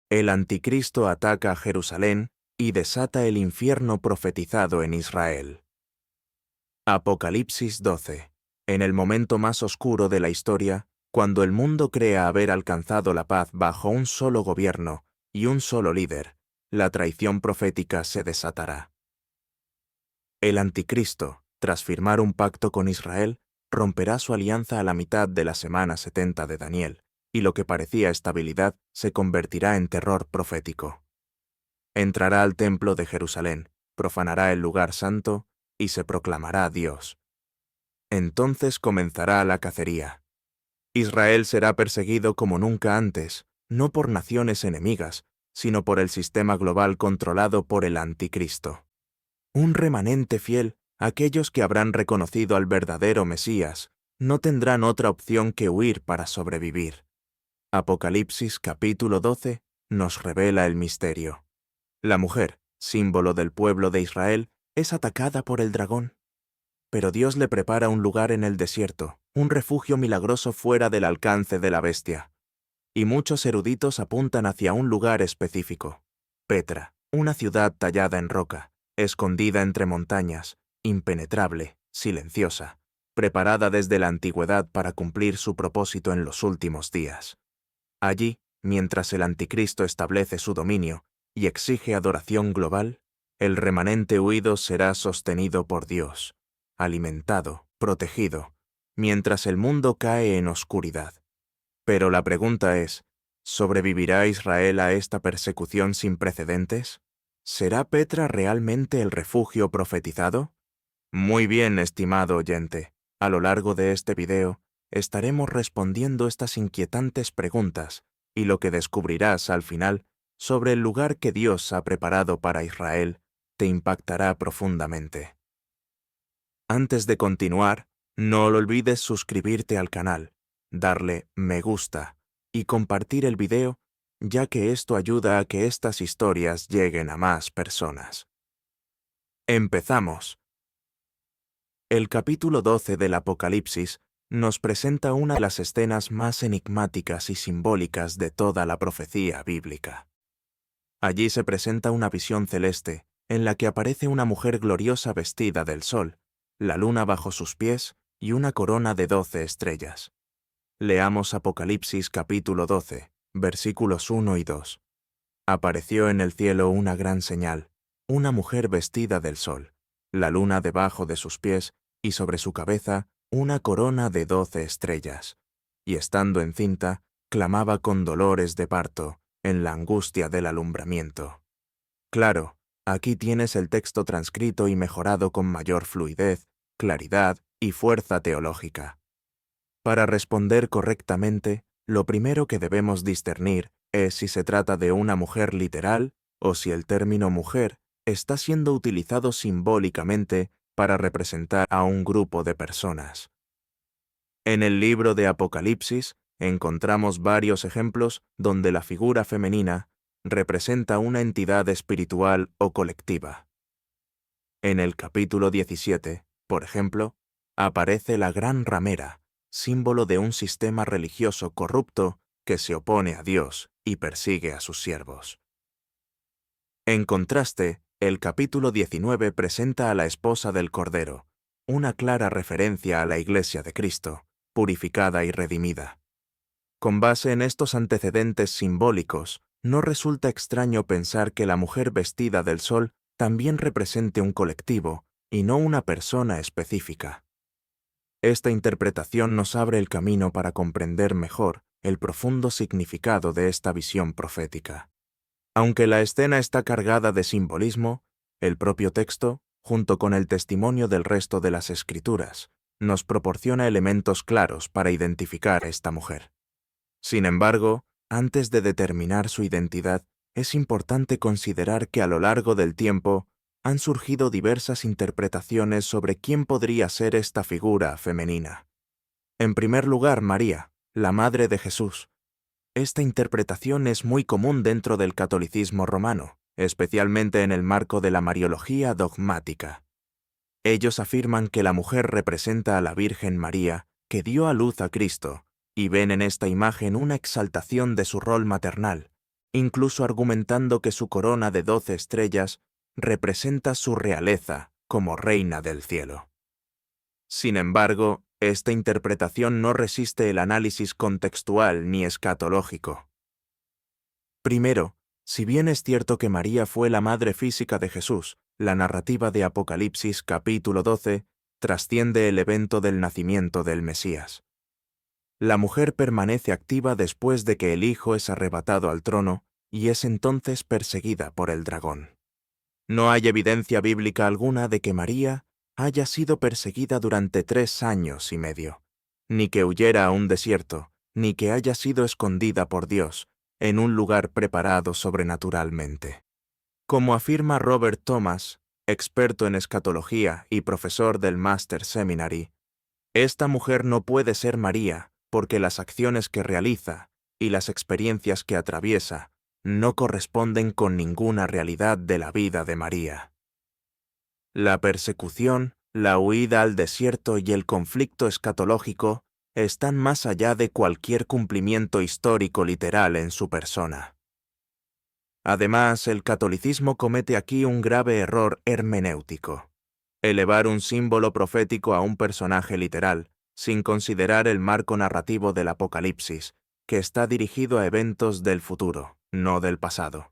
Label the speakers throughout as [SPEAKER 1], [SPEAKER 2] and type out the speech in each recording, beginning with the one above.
[SPEAKER 1] El anticristo ataca a Jerusalén y desata el infierno profetizado en Israel. Apocalipsis 12. En el momento más oscuro de la historia, cuando el mundo crea haber alcanzado la paz bajo un solo gobierno y un solo líder, la traición profética se desatará. El anticristo, tras firmar un pacto con Israel, romperá su alianza a la mitad de la semana 70 de Daniel, y lo que parecía estabilidad se convertirá en terror profético. Entrará al templo de Jerusalén, profanará el lugar santo y se proclamará Dios. Entonces comenzará la cacería. Israel será perseguido como nunca antes, no por naciones enemigas, sino por el sistema global controlado por el anticristo. Un remanente fiel, aquellos que habrán reconocido al verdadero Mesías, no tendrán otra opción que huir para sobrevivir. Apocalipsis capítulo 12 nos revela el misterio. La mujer, símbolo del pueblo de Israel, es atacada por el dragón. Pero Dios le prepara un lugar en el desierto, un refugio milagroso fuera del alcance de la bestia. Y muchos eruditos apuntan hacia un lugar específico: Petra, una ciudad tallada en roca, escondida entre montañas, impenetrable, silenciosa, preparada desde la antigüedad para cumplir su propósito en los últimos días. Allí, mientras el anticristo establece su dominio y exige adoración global, el remanente huido será sostenido por Dios, alimentado, protegido, mientras el mundo cae en oscuridad. Pero la pregunta es, ¿sobrevivirá Israel a esta persecución sin precedentes? ¿Será Petra realmente el refugio profetizado? Muy bien, estimado oyente. A lo largo de este video, estaremos respondiendo estas inquietantes preguntas y lo que descubrirás al final sobre el lugar que Dios ha preparado para Israel te impactará profundamente. Antes de continuar, no lo olvides suscribirte al canal, darle me gusta y compartir el video, ya que esto ayuda a que estas historias lleguen a más personas. Empezamos. El capítulo 12 del Apocalipsis nos presenta una de las escenas más enigmáticas y simbólicas de toda la profecía bíblica. Allí se presenta una visión celeste en la que aparece una mujer gloriosa vestida del sol, la luna bajo sus pies y una corona de 12 estrellas. Leamos Apocalipsis capítulo 12, versículos 1 y 2. Apareció en el cielo una gran señal, una mujer vestida del sol, la luna debajo de sus pies y sobre su cabeza una corona de 12 estrellas. Y estando encinta, clamaba con dolores de parto, en la angustia del alumbramiento. Claro, aquí tienes el texto transcrito y mejorado con mayor fluidez, claridad y fuerza teológica. Para responder correctamente, lo primero que debemos discernir es si se trata de una mujer literal o si el término mujer está siendo utilizado simbólicamente para representar a un grupo de personas. En el libro de Apocalipsis encontramos varios ejemplos donde la figura femenina representa una entidad espiritual o colectiva. En el capítulo 17, por ejemplo, aparece la gran ramera, símbolo de un sistema religioso corrupto que se opone a Dios y persigue a sus siervos. En contraste, el capítulo 19 presenta a la esposa del Cordero, una clara referencia a la Iglesia de Cristo, purificada y redimida. Con base en estos antecedentes simbólicos, no resulta extraño pensar que la mujer vestida del sol también represente un colectivo y no una persona específica. Esta interpretación nos abre el camino para comprender mejor el profundo significado de esta visión profética. Aunque la escena está cargada de simbolismo, el propio texto, junto con el testimonio del resto de las Escrituras, nos proporciona elementos claros para identificar a esta mujer. Sin embargo, antes de determinar su identidad, es importante considerar que a lo largo del tiempo han surgido diversas interpretaciones sobre quién podría ser esta figura femenina. En primer lugar, María, la madre de Jesús. Esta interpretación es muy común dentro del catolicismo romano, especialmente en el marco de la mariología dogmática. Ellos afirman que la mujer representa a la Virgen María, que dio a luz a Cristo, y ven en esta imagen una exaltación de su rol maternal, incluso argumentando que su corona de 12 estrellas representa su realeza como reina del cielo. Sin embargo, esta interpretación no resiste el análisis contextual ni escatológico. Primero, si bien es cierto que María fue la madre física de Jesús, la narrativa de Apocalipsis capítulo 12 trasciende el evento del nacimiento del Mesías. La mujer permanece activa después de que el Hijo es arrebatado al trono y es entonces perseguida por el dragón. No hay evidencia bíblica alguna de que María haya sido perseguida durante 3 años y medio, ni que huyera a un desierto, ni que haya sido escondida por Dios en un lugar preparado sobrenaturalmente. Como afirma Robert Thomas, experto en escatología y profesor del Master Seminary, esta mujer no puede ser María porque las acciones que realiza y las experiencias que atraviesa no corresponden con ninguna realidad de la vida de María. La persecución, la huida al desierto y el conflicto escatológico están más allá de cualquier cumplimiento histórico literal en su persona. Además, el catolicismo comete aquí un grave error hermenéutico: elevar un símbolo profético a un personaje literal, sin considerar el marco narrativo del Apocalipsis, que está dirigido a eventos del futuro, no del pasado.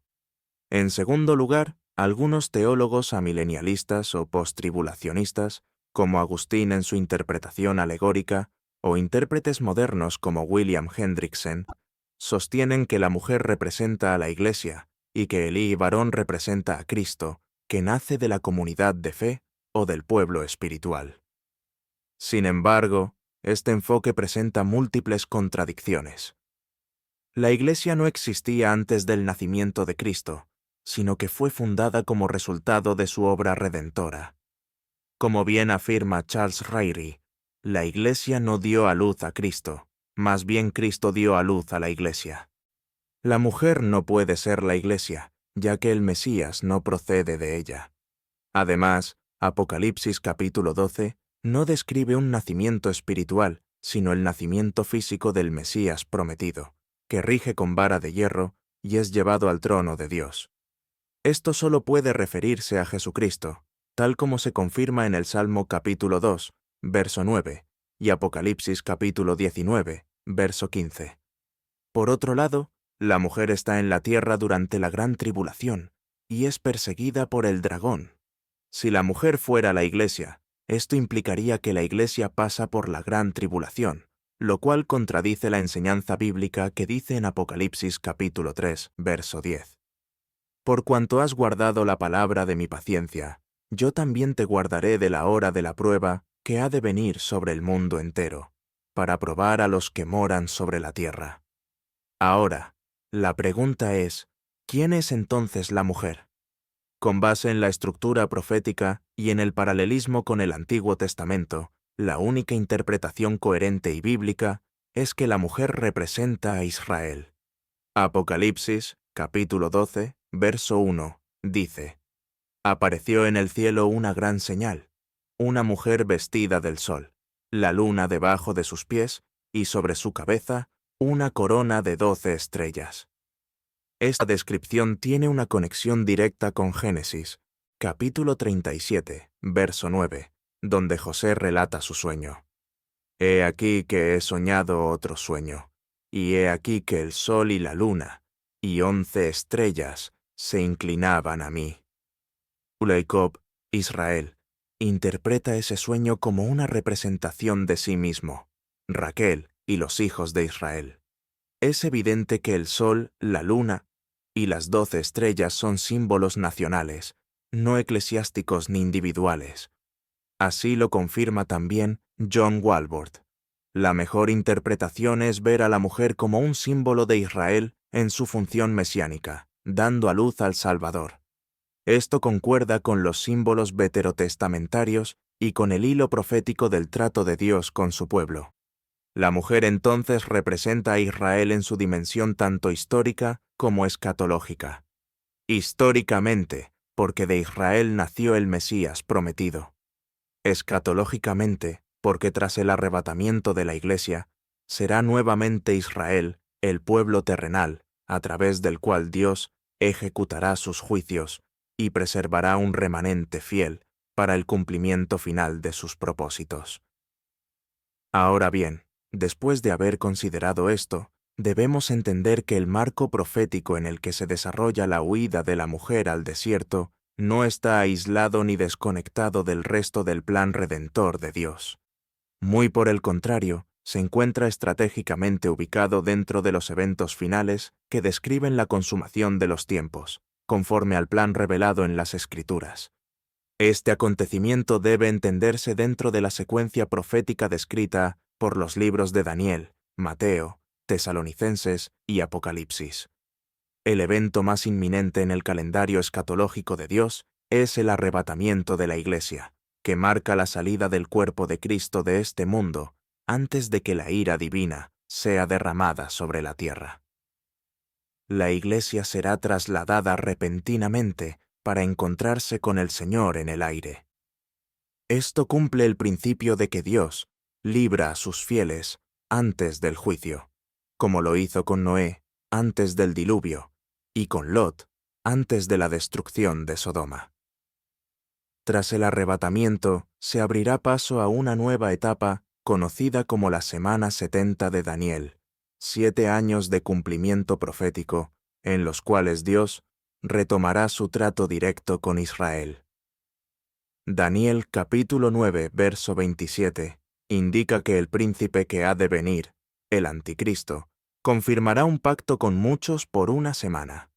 [SPEAKER 1] En segundo lugar, algunos teólogos amilenialistas o posttribulacionistas, como Agustín en su interpretación alegórica, o intérpretes modernos como William Hendrickson, sostienen que la mujer representa a la Iglesia y que Elí varón representa a Cristo, que nace de la comunidad de fe o del pueblo espiritual. Sin embargo, este enfoque presenta múltiples contradicciones. La Iglesia no existía antes del nacimiento de Cristo, sino que fue fundada como resultado de su obra redentora. Como bien afirma Charles Ryrie, la Iglesia no dio a luz a Cristo, más bien Cristo dio a luz a la Iglesia. La mujer no puede ser la Iglesia, ya que el Mesías no procede de ella. Además, Apocalipsis capítulo 12 no describe un nacimiento espiritual, sino el nacimiento físico del Mesías prometido, que rige con vara de hierro y es llevado al trono de Dios. Esto solo puede referirse a Jesucristo, tal como se confirma en el Salmo capítulo 2, verso 9, y Apocalipsis capítulo 19, verso 15. Por otro lado, la mujer está en la tierra durante la gran tribulación y es perseguida por el dragón. Si la mujer fuera la Iglesia, esto implicaría que la Iglesia pasa por la gran tribulación, lo cual contradice la enseñanza bíblica que dice en Apocalipsis capítulo 3, verso 10. Por cuanto has guardado la palabra de mi paciencia, yo también te guardaré de la hora de la prueba que ha de venir sobre el mundo entero, para probar a los que moran sobre la tierra. Ahora, la pregunta es, ¿quién es entonces la mujer? Con base en la estructura profética y en el paralelismo con el Antiguo Testamento, la única interpretación coherente y bíblica es que la mujer representa a Israel. Apocalipsis, capítulo 12, verso 1, dice: Apareció en el cielo una gran señal, una mujer vestida del sol, la luna debajo de sus pies y sobre su cabeza una corona de 12 estrellas. Esta descripción tiene una conexión directa con Génesis, capítulo 37, verso 9, donde José relata su sueño. He aquí que he soñado otro sueño, y he aquí que el sol y la luna, y 11 estrellas, se inclinaban a mí. Jacob, Israel, interpreta ese sueño como una representación de sí mismo, Raquel y los hijos de Israel. Es evidente que el sol, la luna y las 12 estrellas son símbolos nacionales, no eclesiásticos ni individuales. Así lo confirma también John Walvoord. La mejor interpretación es ver a la mujer como un símbolo de Israel en su función mesiánica, dando a luz al Salvador. Esto concuerda con los símbolos veterotestamentarios y con el hilo profético del trato de Dios con su pueblo. La mujer entonces representa a Israel en su dimensión tanto histórica como escatológica. Históricamente, porque de Israel nació el Mesías prometido. Escatológicamente, porque tras el arrebatamiento de la Iglesia, será nuevamente Israel, el pueblo terrenal, a través del cual Dios ejecutará sus juicios y preservará un remanente fiel para el cumplimiento final de sus propósitos. Ahora bien, después de haber considerado esto, debemos entender que el marco profético en el que se desarrolla la huida de la mujer al desierto no está aislado ni desconectado del resto del plan redentor de Dios. Muy por el contrario, se encuentra estratégicamente ubicado dentro de los eventos finales que describen la consumación de los tiempos, conforme al plan revelado en las Escrituras. Este acontecimiento debe entenderse dentro de la secuencia profética descrita por los libros de Daniel, Mateo, Tesalonicenses y Apocalipsis. El evento más inminente en el calendario escatológico de Dios es el arrebatamiento de la Iglesia, que marca la salida del cuerpo de Cristo de este mundo antes de que la ira divina sea derramada sobre la tierra. La Iglesia será trasladada repentinamente para encontrarse con el Señor en el aire. Esto cumple el principio de que Dios libra a sus fieles antes del juicio, como lo hizo con Noé antes del diluvio y con Lot antes de la destrucción de Sodoma. Tras el arrebatamiento, se abrirá paso a una nueva etapa conocida como la Semana 70 de Daniel, 7 años de cumplimiento profético, en los cuales Dios retomará su trato directo con Israel. Daniel capítulo 9, verso 27, indica que el príncipe que ha de venir, el anticristo, confirmará un pacto con muchos por una semana.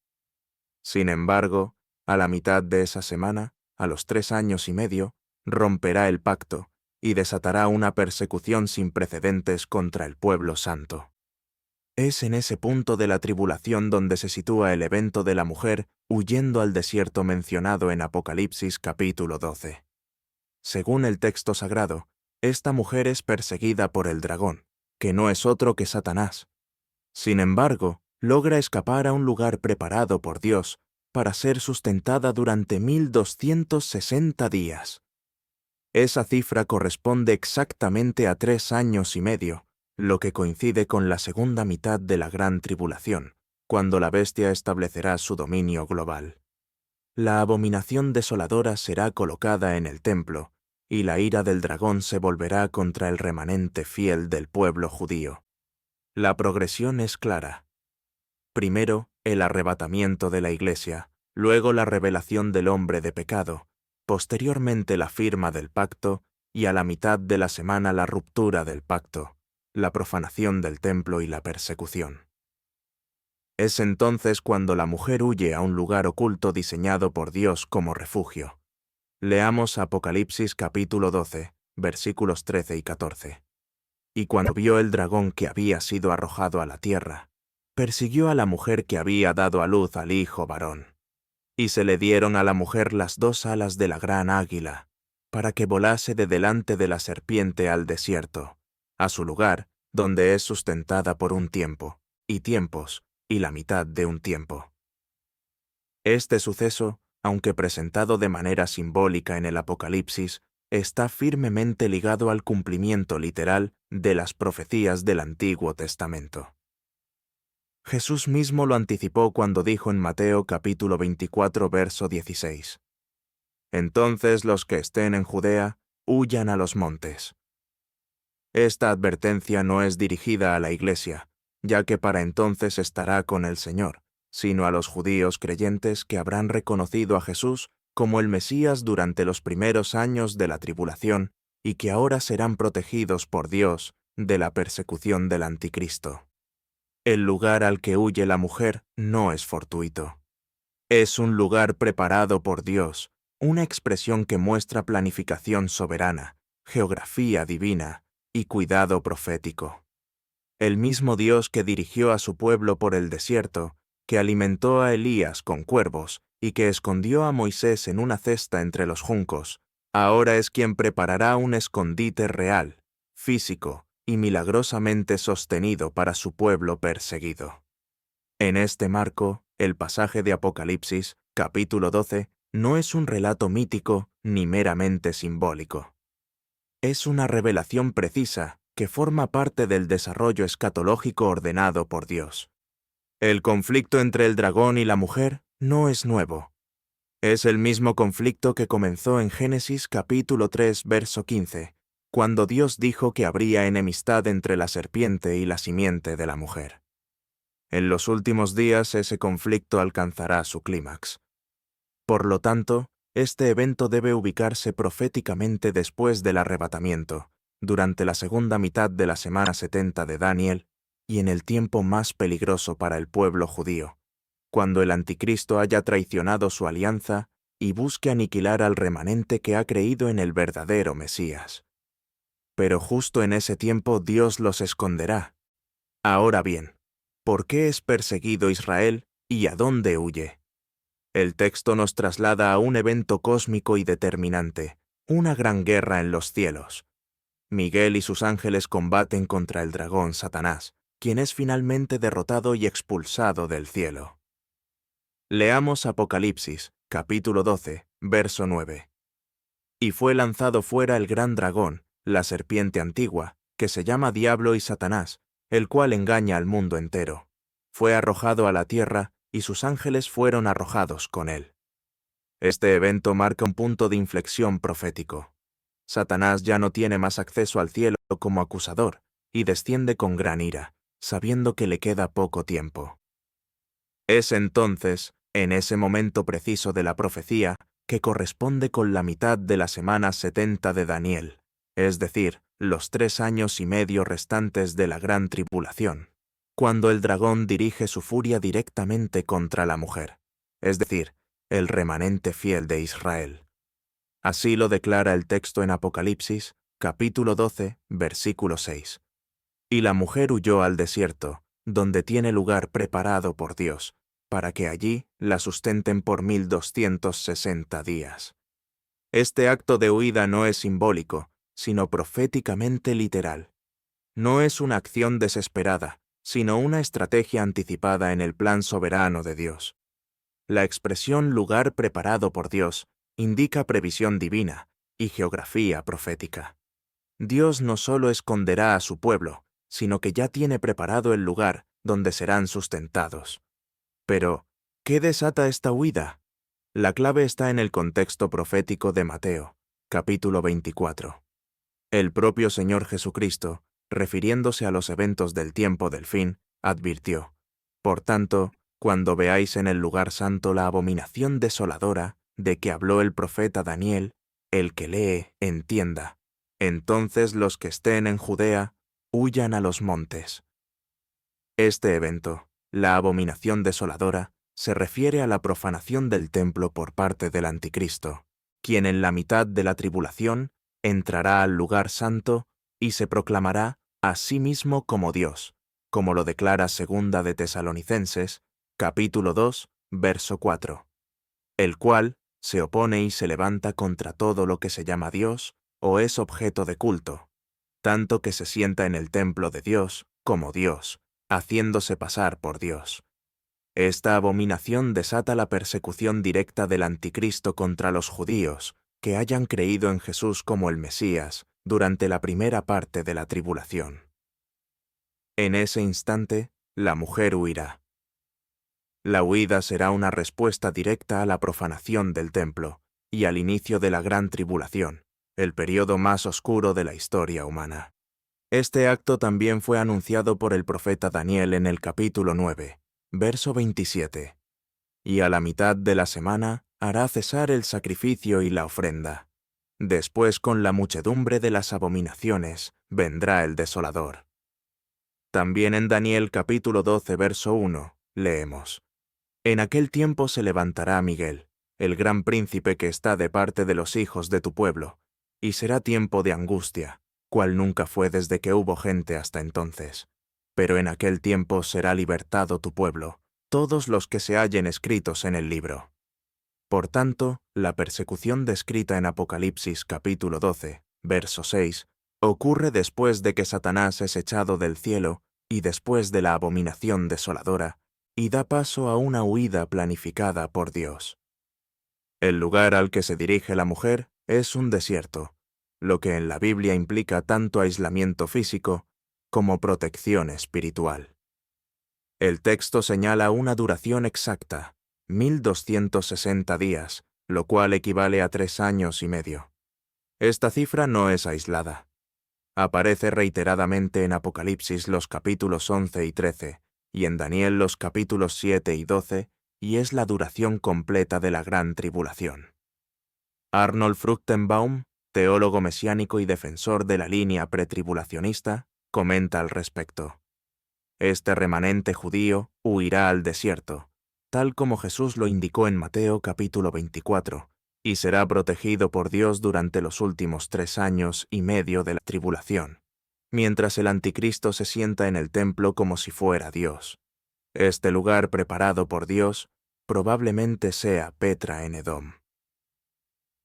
[SPEAKER 1] Sin embargo, a la mitad de esa semana, a los 3 años y medio, romperá el pacto y desatará una persecución sin precedentes contra el pueblo santo. Es en ese punto de la tribulación donde se sitúa el evento de la mujer huyendo al desierto mencionado en Apocalipsis capítulo 12. Según el texto sagrado, esta mujer es perseguida por el dragón, que no es otro que Satanás. Sin embargo, logra escapar a un lugar preparado por Dios para ser sustentada durante 1260 días. Esa cifra corresponde exactamente a 3 años y medio, lo que coincide con la segunda mitad de la Gran Tribulación, cuando la bestia establecerá su dominio global. La abominación desoladora será colocada en el templo, y la ira del dragón se volverá contra el remanente fiel del pueblo judío. La progresión es clara. Primero, el arrebatamiento de la Iglesia, luego la revelación del hombre de pecado, posteriormente la firma del pacto y a la mitad de la semana la ruptura del pacto, la profanación del templo y la persecución. Es entonces cuando la mujer huye a un lugar oculto diseñado por Dios como refugio. Leamos Apocalipsis capítulo 12, versículos 13 y 14. Y cuando vio el dragón que había sido arrojado a la tierra, persiguió a la mujer que había dado a luz al hijo varón. Y se le dieron a la mujer las 2 alas de la gran águila, para que volase de delante de la serpiente al desierto, a su lugar, donde es sustentada por un tiempo, y tiempos, y la mitad de un tiempo. Este suceso, aunque presentado de manera simbólica en el Apocalipsis, está firmemente ligado al cumplimiento literal de las profecías del Antiguo Testamento. Jesús mismo lo anticipó cuando dijo en Mateo capítulo 24, verso 16. Entonces los que estén en Judea, huyan a los montes. Esta advertencia no es dirigida a la Iglesia, ya que para entonces estará con el Señor, sino a los judíos creyentes que habrán reconocido a Jesús como el Mesías durante los primeros años de la tribulación y que ahora serán protegidos por Dios de la persecución del anticristo. El lugar al que huye la mujer no es fortuito. Es un lugar preparado por Dios, una expresión que muestra planificación soberana, geografía divina y cuidado profético. El mismo Dios que dirigió a su pueblo por el desierto, que alimentó a Elías con cuervos y que escondió a Moisés en una cesta entre los juncos, ahora es quien preparará un escondite real, físico y milagrosamente sostenido para su pueblo perseguido. En este marco, el pasaje de Apocalipsis, capítulo 12, no es un relato mítico ni meramente simbólico. Es una revelación precisa que forma parte del desarrollo escatológico ordenado por Dios. El conflicto entre el dragón y la mujer no es nuevo. Es el mismo conflicto que comenzó en Génesis capítulo 3, verso 15, cuando Dios dijo que habría enemistad entre la serpiente y la simiente de la mujer. En los últimos días ese conflicto alcanzará su clímax. Por lo tanto, este evento debe ubicarse proféticamente después del arrebatamiento, durante la segunda mitad de la semana 70 de Daniel y en el tiempo más peligroso para el pueblo judío, cuando el anticristo haya traicionado su alianza y busque aniquilar al remanente que ha creído en el verdadero Mesías. Pero justo en ese tiempo Dios los esconderá. Ahora bien, ¿por qué es perseguido Israel y a dónde huye? El texto nos traslada a un evento cósmico y determinante, una gran guerra en los cielos. Miguel y sus ángeles combaten contra el dragón Satanás, quien es finalmente derrotado y expulsado del cielo. Leamos Apocalipsis, capítulo 12, verso 9. Y fue lanzado fuera el gran dragón, la serpiente antigua, que se llama Diablo y Satanás, el cual engaña al mundo entero. Fue arrojado a la tierra, y sus ángeles fueron arrojados con él. Este evento marca un punto de inflexión profético. Satanás ya no tiene más acceso al cielo como acusador, y desciende con gran ira, sabiendo que le queda poco tiempo. Es entonces, en ese momento preciso de la profecía, que corresponde con la mitad de la semana 70 de Daniel, es decir, los 3 años y medio restantes de la gran tribulación, cuando el dragón dirige su furia directamente contra la mujer, es decir, el remanente fiel de Israel. Así lo declara el texto en Apocalipsis, capítulo 12, versículo 6. Y la mujer huyó al desierto, donde tiene lugar preparado por Dios, para que allí la sustenten por 1260 días. Este acto de huida no es simbólico, sino proféticamente literal. No es una acción desesperada, sino una estrategia anticipada en el plan soberano de Dios. La expresión lugar preparado por Dios indica previsión divina y geografía profética. Dios no solo esconderá a su pueblo, sino que ya tiene preparado el lugar donde serán sustentados. Pero, ¿qué desata esta huida? La clave está en el contexto profético de Mateo, capítulo 24. El propio Señor Jesucristo, refiriéndose a los eventos del tiempo del fin, advirtió: Por tanto, cuando veáis en el lugar santo la abominación desoladora de que habló el profeta Daniel, el que lee, entienda. Entonces los que estén en Judea, huyan a los montes. Este evento, la abominación desoladora, se refiere a la profanación del templo por parte del anticristo, quien en la mitad de la tribulación entrará al lugar santo y se proclamará a sí mismo como Dios, como lo declara Segunda de Tesalonicenses, capítulo 2, verso 4, el cual se opone y se levanta contra todo lo que se llama Dios o es objeto de culto, tanto que se sienta en el templo de Dios como Dios, haciéndose pasar por Dios. Esta abominación desata la persecución directa del anticristo contra los judíos que hayan creído en Jesús como el Mesías durante la primera parte de la tribulación. En ese instante, la mujer huirá. La huida será una respuesta directa a la profanación del templo y al inicio de la gran tribulación, el periodo más oscuro de la historia humana. Este acto también fue anunciado por el profeta Daniel en el capítulo 9, verso 27. Y a la mitad de la semana hará cesar el sacrificio y la ofrenda. Después, con la muchedumbre de las abominaciones, vendrá el desolador. También en Daniel capítulo 12, verso 1, leemos: En aquel tiempo se levantará Miguel, el gran príncipe que está de parte de los hijos de tu pueblo, y será tiempo de angustia, cual nunca fue desde que hubo gente hasta entonces. Pero en aquel tiempo será libertado tu pueblo, todos los que se hallen escritos en el libro. Por tanto, la persecución descrita en Apocalipsis capítulo 12, verso 6, ocurre después de que Satanás es echado del cielo y después de la abominación desoladora, y da paso a una huida planificada por Dios. El lugar al que se dirige la mujer es un desierto, lo que en la Biblia implica tanto aislamiento físico como protección espiritual. El texto señala una duración exacta, 1260 días, lo cual equivale a 3 años y medio. Esta cifra no es aislada. Aparece reiteradamente en Apocalipsis los capítulos 11 y 13, y en Daniel los capítulos 7 y 12, y es la duración completa de la gran tribulación. Arnold Fruchtenbaum, teólogo mesiánico y defensor de la línea pretribulacionista, comenta al respecto. Este remanente judío huirá al desierto, tal como Jesús lo indicó en Mateo capítulo 24, y será protegido por Dios durante los últimos 3 años y medio de la tribulación, mientras el anticristo se sienta en el templo como si fuera Dios. Este lugar preparado por Dios probablemente sea Petra en Edom.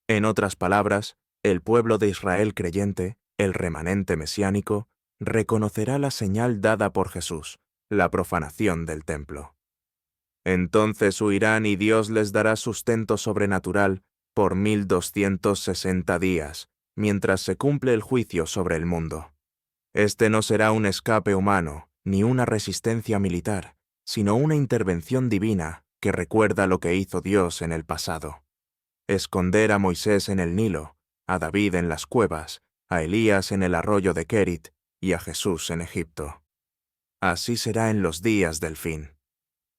[SPEAKER 1] En otras palabras, el pueblo de Israel creyente, el remanente mesiánico, reconocerá la señal dada por Jesús, la profanación del templo. Entonces huirán y Dios les dará sustento sobrenatural por 1260 días, mientras se cumple el juicio sobre el mundo. Este no será un escape humano, ni una resistencia militar, sino una intervención divina que recuerda lo que hizo Dios en el pasado. Esconder a Moisés en el Nilo, a David en las cuevas, a Elías en el arroyo de Kerit y a Jesús en Egipto. Así será en los días del fin.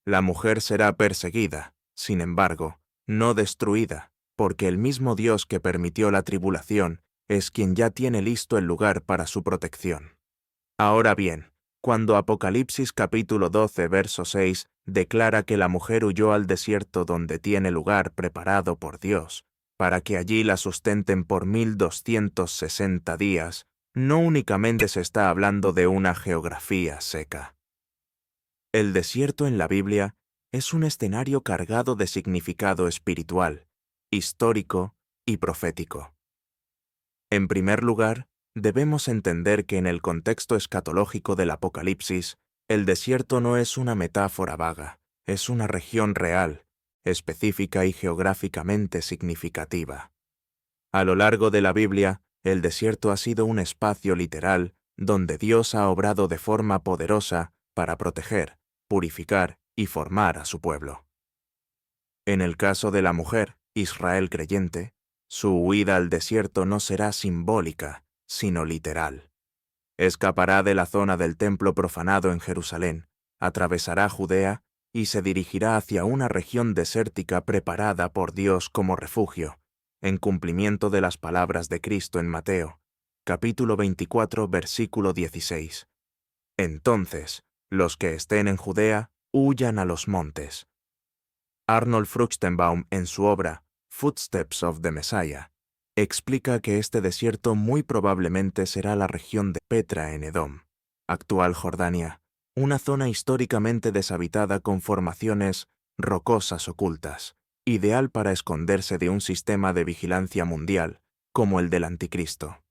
[SPEAKER 1] La mujer será perseguida, sin embargo, no destruida, porque el mismo Dios que permitió la tribulación es quien ya tiene listo el lugar para su protección. Ahora bien, cuando Apocalipsis capítulo 12, verso 6 declara que la mujer huyó al desierto donde tiene lugar preparado por Dios, para que allí la sustenten por 1260 días, no únicamente se está hablando de una geografía seca. El desierto en la Biblia es un escenario cargado de significado espiritual, histórico y profético. En primer lugar, debemos entender que en el contexto escatológico del Apocalipsis, el desierto no es una metáfora vaga, es una región real, específica y geográficamente significativa. A lo largo de la Biblia, el desierto ha sido un espacio literal donde Dios ha obrado de forma poderosa para proteger, purificar y formar a su pueblo. En el caso de la mujer, Israel creyente, su huida al desierto no será simbólica, sino literal. Escapará de la zona del templo profanado en Jerusalén, atravesará Judea y se dirigirá hacia una región desértica preparada por Dios como refugio, en cumplimiento de las palabras de Cristo en Mateo, capítulo 24, versículo 16. Entonces, los que estén en Judea, huyan a los montes. Arnold Fruchtenbaum, en su obra Footsteps of the Messiah, explica que este desierto muy probablemente será la región de Petra en Edom, actual Jordania, una zona históricamente deshabitada con formaciones rocosas ocultas, ideal para esconderse de un sistema de vigilancia mundial como el del Anticristo.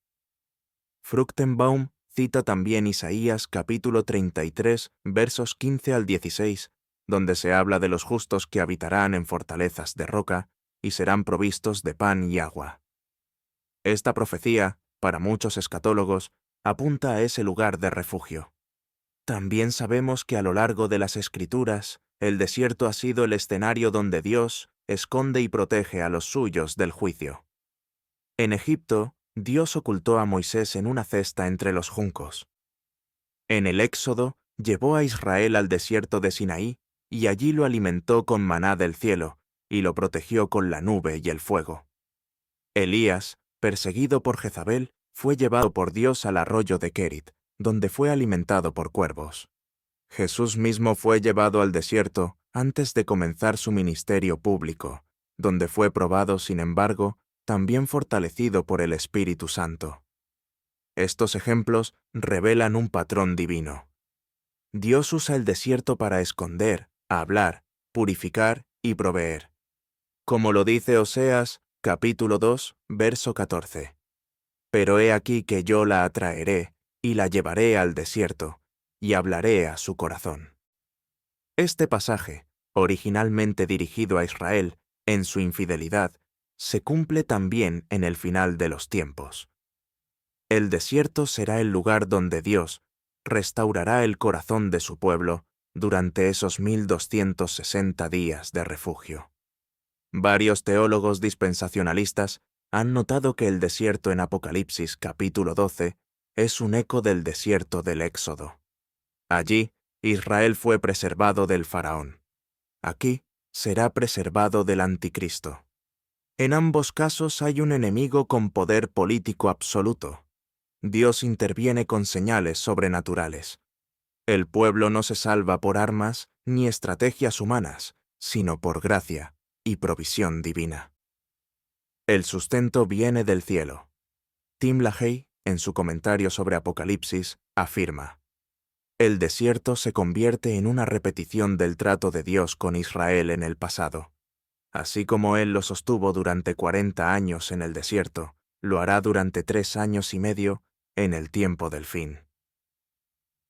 [SPEAKER 1] Fruchtenbaum cita también Isaías capítulo 33, versos 15 al 16, donde se habla de los justos que habitarán en fortalezas de roca y serán provistos de pan y agua. Esta profecía, para muchos escatólogos, apunta a ese lugar de refugio. También sabemos que a lo largo de las Escrituras, el desierto ha sido el escenario donde Dios esconde y protege a los suyos del juicio. En Egipto, Dios ocultó a Moisés en una cesta entre los juncos. En el Éxodo, llevó a Israel al desierto de Sinaí y allí lo alimentó con maná del cielo y lo protegió con la nube y el fuego. Elías, perseguido por Jezabel, fue llevado por Dios al arroyo de Kerit, donde fue alimentado por cuervos. Jesús mismo fue llevado al desierto antes de comenzar su ministerio público, donde fue probado, sin embargo, también fortalecido por el Espíritu Santo. Estos ejemplos revelan un patrón divino. Dios usa el desierto para esconder, hablar, purificar y proveer. Como lo dice Oseas, capítulo 2, verso 14. Pero he aquí que yo la atraeré y la llevaré al desierto, y hablaré a su corazón. Este pasaje, originalmente dirigido a Israel en su infidelidad, se cumple también en el final de los tiempos. El desierto será el lugar donde Dios restaurará el corazón de su pueblo durante esos 1260 días de refugio. Varios teólogos dispensacionalistas han notado que el desierto en Apocalipsis capítulo 12 es un eco del desierto del Éxodo. Allí, Israel fue preservado del faraón. Aquí, será preservado del anticristo. En ambos casos hay un enemigo con poder político absoluto. Dios interviene con señales sobrenaturales. El pueblo no se salva por armas ni estrategias humanas, sino por gracia y provisión divina. El sustento viene del cielo. Tim LaHaye, en su comentario sobre Apocalipsis, afirma: el desierto se convierte en una repetición del trato de Dios con Israel en el pasado. Así como Él lo sostuvo durante 40 años en el desierto, lo hará durante 3 años y medio en el tiempo del fin.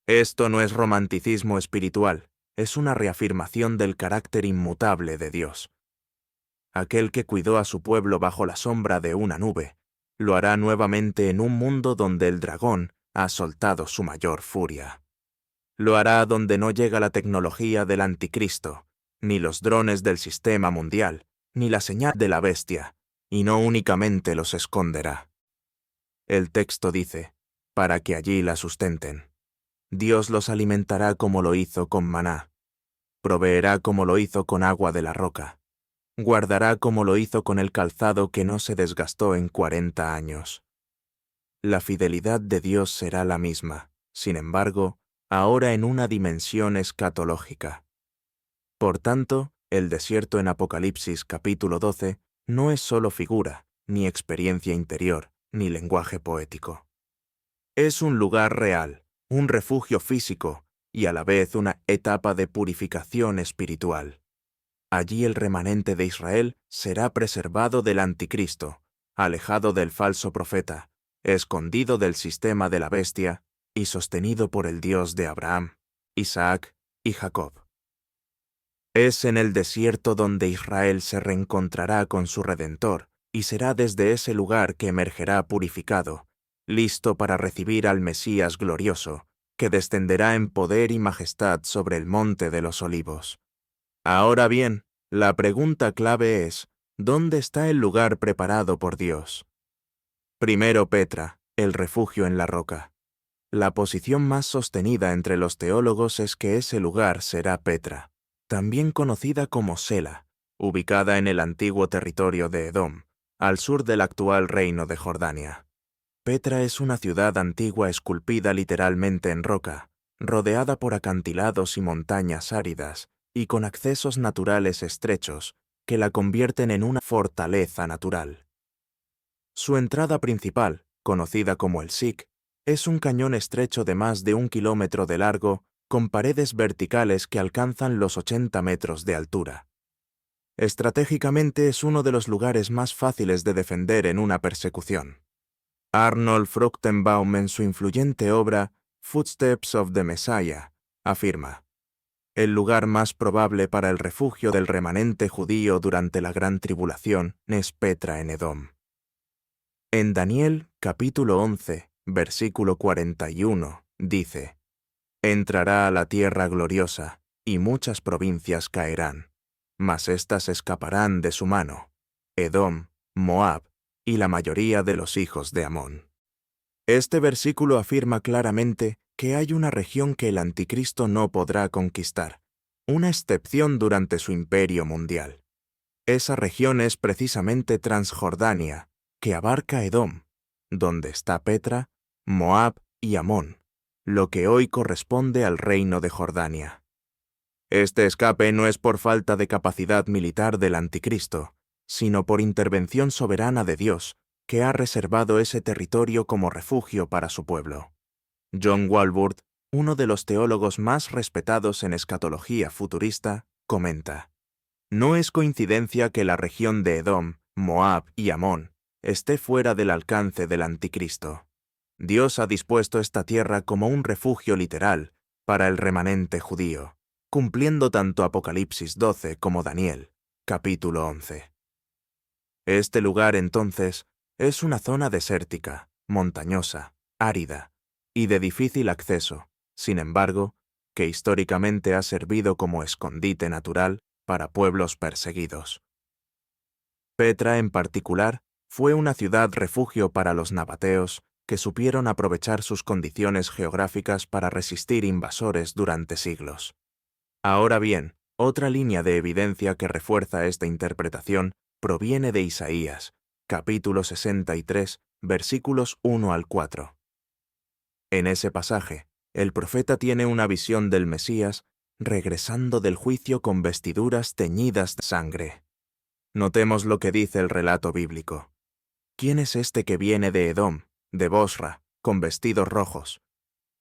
[SPEAKER 1] Esto no es romanticismo espiritual, es una reafirmación del carácter inmutable de Dios. Aquel que cuidó a su pueblo bajo la sombra de una nube, lo hará nuevamente en un mundo donde el dragón ha soltado su mayor furia. Lo hará donde no llega la tecnología del anticristo, ni los drones del sistema mundial, ni la señal de la bestia, y no únicamente los esconderá. El texto dice, para que allí la sustenten. Dios los alimentará como lo hizo con maná. Proveerá como lo hizo con agua de la roca. Guardará como lo hizo con el calzado que no se desgastó en 40 años. La fidelidad de Dios será la misma, sin embargo, ahora en una dimensión escatológica. Por tanto, el desierto en Apocalipsis capítulo 12 no es solo figura, ni experiencia interior, ni lenguaje poético. Es un lugar real, un refugio físico y a la vez una etapa de purificación espiritual. Allí el remanente de Israel será preservado del anticristo, alejado del falso profeta, escondido del sistema de la bestia y sostenido por el Dios de Abraham, Isaac y Jacob. Es en el desierto donde Israel se reencontrará con su Redentor y será desde ese lugar que emergerá purificado, listo para recibir al Mesías glorioso, que descenderá en poder y majestad sobre el monte de los olivos. Ahora bien, la pregunta clave es, ¿dónde está el lugar preparado por Dios? Primero Petra, el refugio en la roca. La posición más sostenida entre los teólogos es que ese lugar será Petra, también conocida como Sela, ubicada en el antiguo territorio de Edom, al sur del actual reino de Jordania. Petra es una ciudad antigua esculpida literalmente en roca, rodeada por acantilados y montañas áridas, y con accesos naturales estrechos que la convierten en una fortaleza natural. Su entrada principal, conocida como el Sik, es un cañón estrecho de más de 1 kilómetro de largo, con paredes verticales que alcanzan los 80 metros de altura. Estratégicamente es uno de los lugares más fáciles de defender en una persecución. Arnold Fruchtenbaum, en su influyente obra Footsteps of the Messiah, afirma: el lugar más probable para el refugio del remanente judío durante la Gran Tribulación es Petra en Edom. En Daniel, capítulo 11, versículo 41, dice: entrará a la tierra gloriosa, y muchas provincias caerán, mas éstas escaparán de su mano, Edom, Moab, y la mayoría de los hijos de Amón. Este versículo afirma claramente que hay una región que el anticristo no podrá conquistar, una excepción durante su imperio mundial. Esa región es precisamente Transjordania, que abarca Edom, donde está Petra, Moab y Amón, lo que hoy corresponde al reino de Jordania. Este escape no es por falta de capacidad militar del anticristo, sino por intervención soberana de Dios, que ha reservado ese territorio como refugio para su pueblo. John Walvoord, uno de los teólogos más respetados en escatología futurista, comenta: no es coincidencia que la región de Edom, Moab y Amón esté fuera del alcance del anticristo. Dios ha dispuesto esta tierra como un refugio literal para el remanente judío, cumpliendo tanto Apocalipsis 12 como Daniel, capítulo 11. Este lugar, entonces, es una zona desértica, montañosa, árida y de difícil acceso. Sin embargo, que históricamente ha servido como escondite natural para pueblos perseguidos. Petra, en particular, fue una ciudad refugio para los nabateos que supieron aprovechar sus condiciones geográficas para resistir invasores durante siglos. Ahora bien, otra línea de evidencia que refuerza esta interpretación proviene de Isaías, capítulo 63, versículos 1 al 4. En ese pasaje, el profeta tiene una visión del Mesías regresando del juicio con vestiduras teñidas de sangre. Notemos lo que dice el relato bíblico. ¿Quién es este que viene de Edom, de Bosra, con vestidos rojos?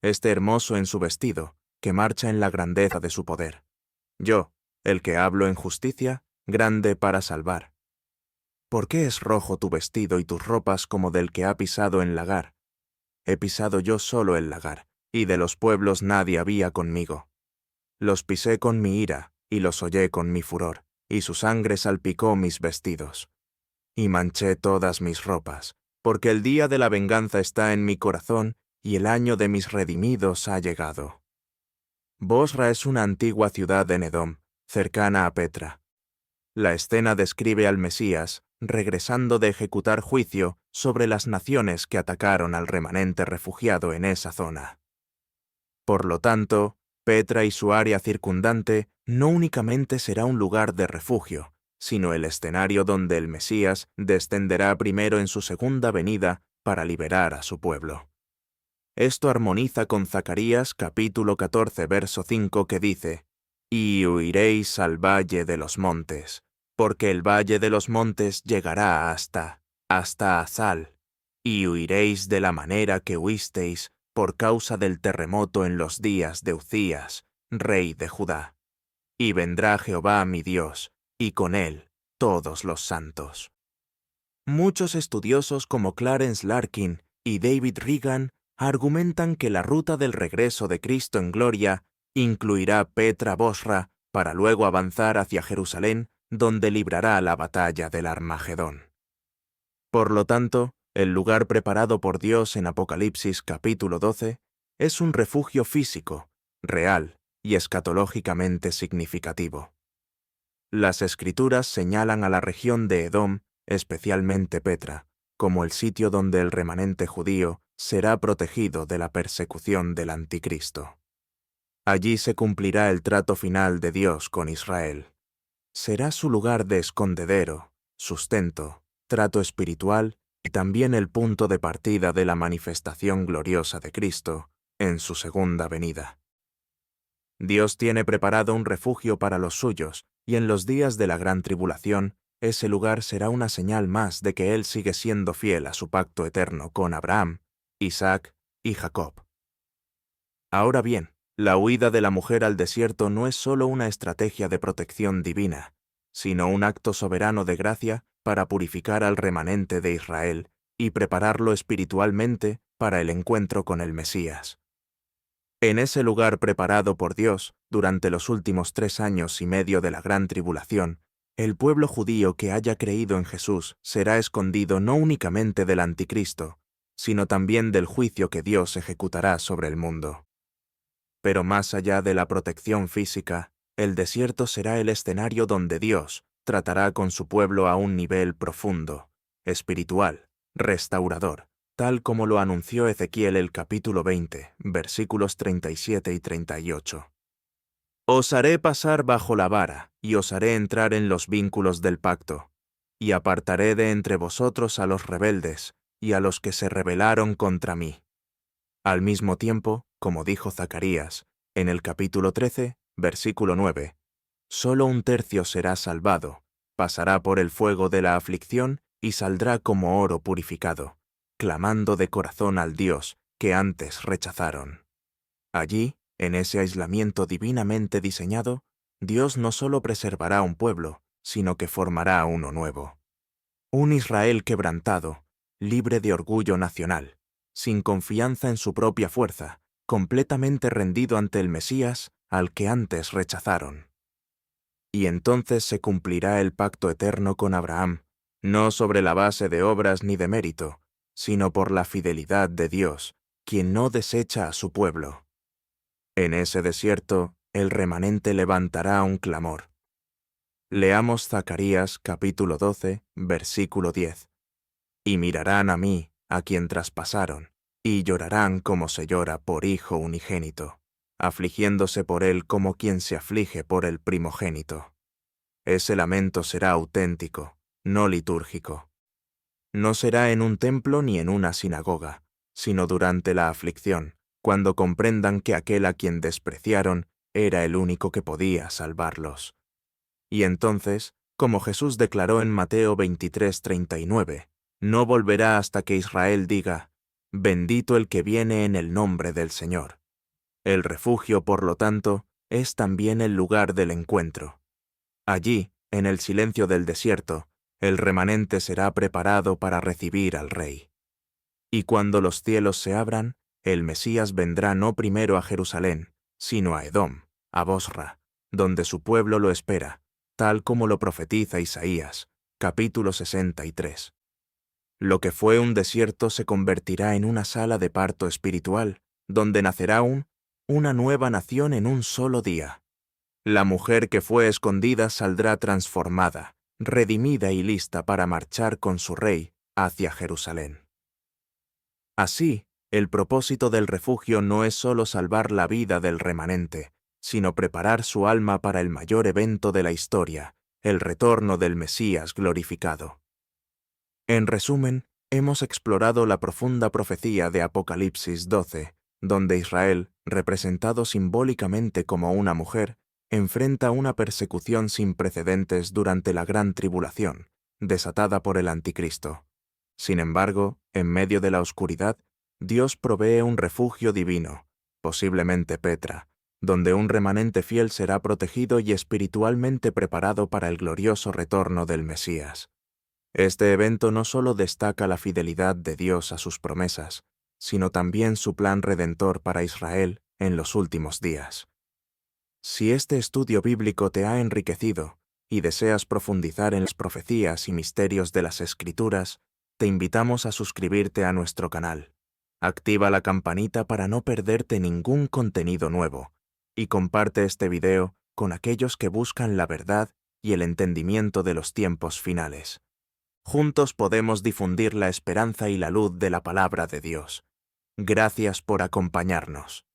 [SPEAKER 1] Este hermoso en su vestido, que marcha en la grandeza de su poder. Yo, el que hablo en justicia, grande para salvar. ¿Por qué es rojo tu vestido y tus ropas como del que ha pisado en lagar? He pisado yo solo el lagar, y de los pueblos nadie había conmigo. Los pisé con mi ira, y los hollé con mi furor, y su sangre salpicó mis vestidos. Y manché todas mis ropas, porque el día de la venganza está en mi corazón, y el año de mis redimidos ha llegado. Bosra es una antigua ciudad en Edom, cercana a Petra. La escena describe al Mesías regresando de ejecutar juicio sobre las naciones que atacaron al remanente refugiado en esa zona. Por lo tanto, Petra y su área circundante no únicamente será un lugar de refugio, sino el escenario donde el Mesías descenderá primero en su segunda venida para liberar a su pueblo. Esto armoniza con Zacarías capítulo 14, verso 5 que dice: «Y huiréis al valle de los montes, porque el valle de los montes llegará hasta Azal, y huiréis de la manera que huisteis por causa del terremoto en los días de Uzías, rey de Judá. Y vendrá Jehová mi Dios, y con él todos los santos». Muchos estudiosos como Clarence Larkin y David Reagan argumentan que la ruta del regreso de Cristo en gloria incluirá Petra Bosra para luego avanzar hacia Jerusalén, donde librará la batalla del Armagedón. Por lo tanto, el lugar preparado por Dios en Apocalipsis capítulo 12 es un refugio físico, real y escatológicamente significativo. Las Escrituras señalan a la región de Edom, especialmente Petra, como el sitio donde el remanente judío será protegido de la persecución del Anticristo. Allí se cumplirá el trato final de Dios con Israel. Será su lugar de escondedero, sustento, trato espiritual y también el punto de partida de la manifestación gloriosa de Cristo en su segunda venida. Dios tiene preparado un refugio para los suyos, y en los días de la gran tribulación, ese lugar será una señal más de que Él sigue siendo fiel a su pacto eterno con Abraham, Isaac y Jacob. Ahora bien, la huida de la mujer al desierto no es solo una estrategia de protección divina, sino un acto soberano de gracia para purificar al remanente de Israel y prepararlo espiritualmente para el encuentro con el Mesías. En ese lugar preparado por Dios durante los últimos 3 años y medio de la gran tribulación, el pueblo judío que haya creído en Jesús será escondido no únicamente del Anticristo, sino también del juicio que Dios ejecutará sobre el mundo. Pero más allá de la protección física, el desierto será el escenario donde Dios tratará con su pueblo a un nivel profundo, espiritual, restaurador, tal como lo anunció Ezequiel el capítulo 20, versículos 37 y 38. «Os haré pasar bajo la vara, y os haré entrar en los vínculos del pacto, y apartaré de entre vosotros a los rebeldes, y a los que se rebelaron contra mí». Al mismo tiempo, como dijo Zacarías, en el capítulo 13, versículo 9, «Solo 1/3 será salvado, pasará por el fuego de la aflicción y saldrá como oro purificado, clamando de corazón al Dios que antes rechazaron». Allí, en ese aislamiento divinamente diseñado, Dios no solo preservará un pueblo, sino que formará uno nuevo. Un Israel quebrantado, libre de orgullo nacional, sin confianza en su propia fuerza, completamente rendido ante el Mesías al que antes rechazaron. Y entonces se cumplirá el pacto eterno con Abraham, no sobre la base de obras ni de mérito, sino por la fidelidad de Dios, quien no desecha a su pueblo. En ese desierto, el remanente levantará un clamor. Leamos Zacarías capítulo 12, versículo 10. Y mirarán a mí, a quien traspasaron, y llorarán como se llora por hijo unigénito, afligiéndose por él como quien se aflige por el primogénito. Ese lamento será auténtico, no litúrgico. No será en un templo ni en una sinagoga, sino durante la aflicción, cuando comprendan que aquel a quien despreciaron era el único que podía salvarlos. Y entonces, como Jesús declaró en Mateo 23:39, no volverá hasta que Israel diga, «Bendito el que viene en el nombre del Señor». El refugio, por lo tanto, es también el lugar del encuentro. Allí, en el silencio del desierto, el remanente será preparado para recibir al Rey. Y cuando los cielos se abran, el Mesías vendrá no primero a Jerusalén, sino a Edom, a Bosra, donde su pueblo lo espera, tal como lo profetiza Isaías, capítulo 63. Lo que fue un desierto se convertirá en una sala de parto espiritual, donde nacerá una nueva nación en un solo día. La mujer que fue escondida saldrá transformada, redimida y lista para marchar con su rey hacia Jerusalén. Así, el propósito del refugio no es solo salvar la vida del remanente, sino preparar su alma para el mayor evento de la historia, el retorno del Mesías glorificado. En resumen, hemos explorado la profunda profecía de Apocalipsis 12, donde Israel, representado simbólicamente como una mujer, enfrenta una persecución sin precedentes durante la gran tribulación, desatada por el Anticristo. Sin embargo, en medio de la oscuridad, Dios provee un refugio divino, posiblemente Petra, donde un remanente fiel será protegido y espiritualmente preparado para el glorioso retorno del Mesías. Este evento no solo destaca la fidelidad de Dios a sus promesas, sino también su plan redentor para Israel en los últimos días. Si este estudio bíblico te ha enriquecido y deseas profundizar en las profecías y misterios de las Escrituras, te invitamos a suscribirte a nuestro canal. Activa la campanita para no perderte ningún contenido nuevo y comparte este video con aquellos que buscan la verdad y el entendimiento de los tiempos finales. Juntos podemos difundir la esperanza y la luz de la palabra de Dios. Gracias por acompañarnos.